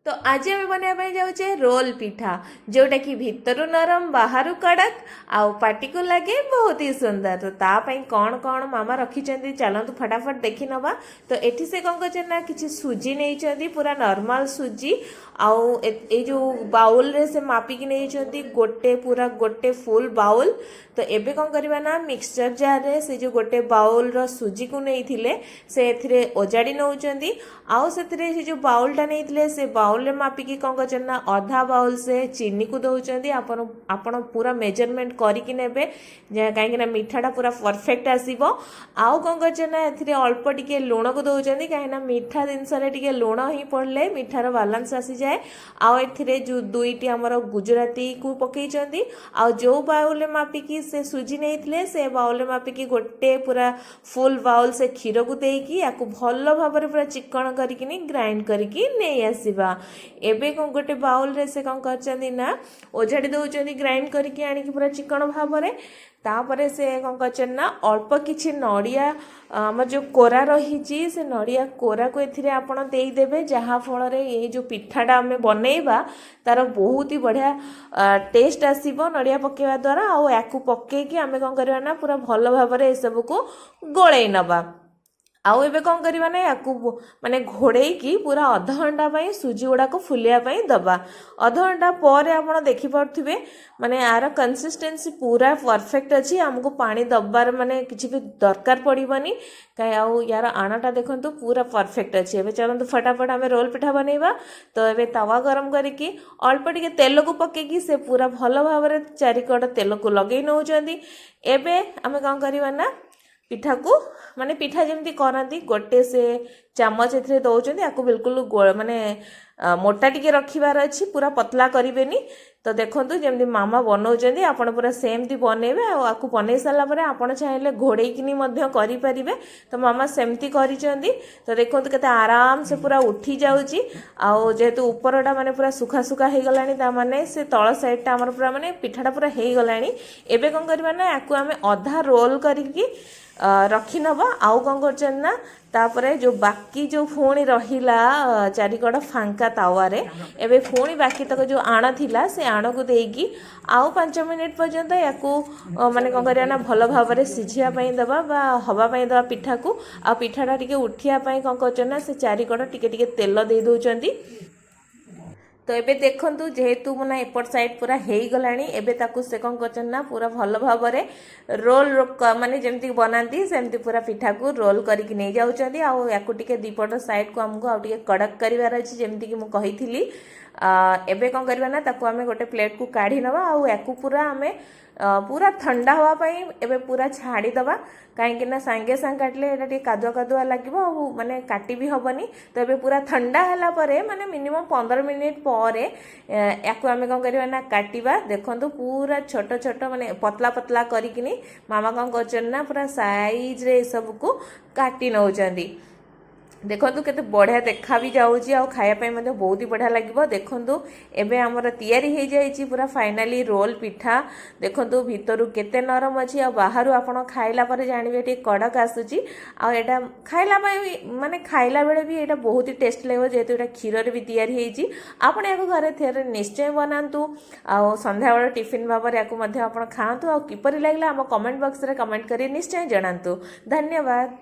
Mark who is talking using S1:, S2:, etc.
S1: तो आज आम बनवाई जाऊे रोल पिठा जोटा कि भितर नरम बाहर कड़क आउ पाटी को लगे बहुत ही सुंदर। तो तापाई कौन कौन मामा रखी चलतु फटाफट देखी नवा। तो एठी से कौन कर कि सुजी नहीं पूरा नॉर्मल सुजी आउ ए जो बाउल रे से मापिकी नहीं गोटे पूरा गोटे फुल बाउल। तो एबे कौन करवा ना मिक्सचर जार रे से जो गोटे बाउल रो सुजी को नहीं थिले से एथिरे ओजाड़ी नउचंदी आउ से जो बाउलटा नहीं से बाउल रे मापिकी कौन कर ना अधा बाउल से चीनी को दौरान आपण पूरा मेजरमेंट करके नेबे कहीं मीठाटा पूरा परफेक्ट आसीबो। आउ कौन कर ना एथिरे अल्प टिके लुण को दौरान कहीं मीठा जिनस टिके लुण ही पड़ले मीठार बालांस आसी जाए। आउ एथिरे जो दुईटी आमर गुजराती को पकईचंदी आउ जो बाउल रे मापिकी से सुजी नहीं से बाउल रे मापिकी गोटे पूरा फुल बाउल से क्षीर को देकी याकू भल भाव पूरा चिकन करके ग्राइंड करके नहीं आसवा। एबे कौन गोटे बाउल रे से कौन कर ना ओझाड़ी दौरान ग्राइंड करके आनिकी पूरा चिकन भाव में। तापर से कौन कर ना अल्प किछि नड़िया आम जो कोरा रही से नड़िया कोरा को एथिरे आपण देदेवे जहाँ फल ये जो पिठाटा आम बनइबा तार बहुत ही बढ़िया टेस्ट आसीबो नड़िया पकेवा द्वारा। आउ याकू पकेकी आम कौन करवा ना पूरा भल भाव में सब को गोलई नवा। आउ एबे कौन करवा ना याकू माने घोड़े की पूरा अध घंटा पाई सुजी गुड़ा को फुलिया पाई दबा। अध घंटा पर आपण देखि पारथिबे माने यार कंसिस्टेंसी पूरा परफेक्ट अछि हमको पानी दबार माने किछि भी दरकार पड़िबनी कहीं आउ यार आणाटा देखंतु पूरा परफेक्ट अछि। एबे चलंतु फटाफट आमे रोल पिठा बनैबा। तो एबे तवा गरम करके अल्प टिके तेल को पकेकी से पूरा भल भाव में चारिकड़ तेल को लगे नउचंदी। एबे आमे कौन करवा ना पिठा को माने पिठा जमती करती गोटे से चामच ए दौरान या बिल्कुल माने मोटा टिके रखिबार अच्छी पूरा पतला करेनि। तो देखो जमी मामा बनाऊँ आपड़ पूरा सेमती बनइबे आपको बनई सारापर आपड़ चाहिए घोड़ेकिनी करें। तो मामा सेमती करिसेंती। तो देखो केते आराम से पूरा उठी जाऊँगी आउ जेहेतु उपरटा माने पूरा सुखा सुखा हो गलानी माने से तल साइडटा आमर पूरा माने पिठाटा पूरा हो गलानी। एबे कौन करवा ना याकू आमे अधा रोल करके रखी नवा। आउ कौन कर ना तापरे जो बाकी जो पुणी रहिला चारिकड़ फांका तावारे एबे पुणी बाकी तक जो आण थिला से आण को देकी आउ 5 मिनिट पर्यंत याकू माने कौन करया ना भल भाव में सिझिया पई दबा बा हवा पई दबा पिठा को। आ पिठाटा टिके उठिया पई कौन कर ना से चारिकड़ टिके टिके तेल दे दउचंती। तो एबे देखंतु जेहेतु मना एपट साइड पूरा हो गलानी एबे ताकू से कौन कर ना पूरा भल भाव में रोल माने जमती बनाती सेमती पूरा पिठा को रोल करके नहीं जाउचंदी। आउ याकू टिके दीपट साइड को हमको आउ टिके कड़क करिवार अछि जेमती कि मु कहिथिली। एबे कौन करवा ना ताकू आमे गोटे प्लेट को काढ़ी नवा। आउ याकू पूरा आमे पूरा ठंडा हवा पाई एबे पूरा छाड़ी दबा कहीं ना सांगे सांगे काटले एटा टिके कादुआ कादुआ लागिबो आउ माने काटी भी हबनी। तो एबे पूरा ठंडा हला परे माने मिनिमम 15 मिनिट पर याकू आमे कौन करवा ना काटिबा। देखंतु पूरा छोट छोट माने पतला पतला करिकिनी मामा कौन करछन ना पूरा साइज रे सब को काटी नउचंदी। देखंतु केते बढ़िया देखा भी जाउची आ खाया पई मध्ये बहुत ही बढ़िया लागिबो। देखंतु एबे हमर तैयारी हो जाइची पूरा फाइनली रोल पिठा। देखंतु भितरु केते नरम अछि आ बाहरु आपण खाइला पर जानिबे टे कड़क आसुची। आ एटा खाइला पई माने खाइला बेले भी एटा बहुत ही टेस्ट लागो जेतु एटा क्षीर रे भी तैयारी हेची। आपण याको घरे थेरे निश्चय बनांतु आ संध्या बेला टिफिन भाबर याको मध्ये आपण खांतु। आ किपरि लागला हम कमेंट बॉक्स रे कमेंट करी निश्चय जणांतु। धन्यवाद।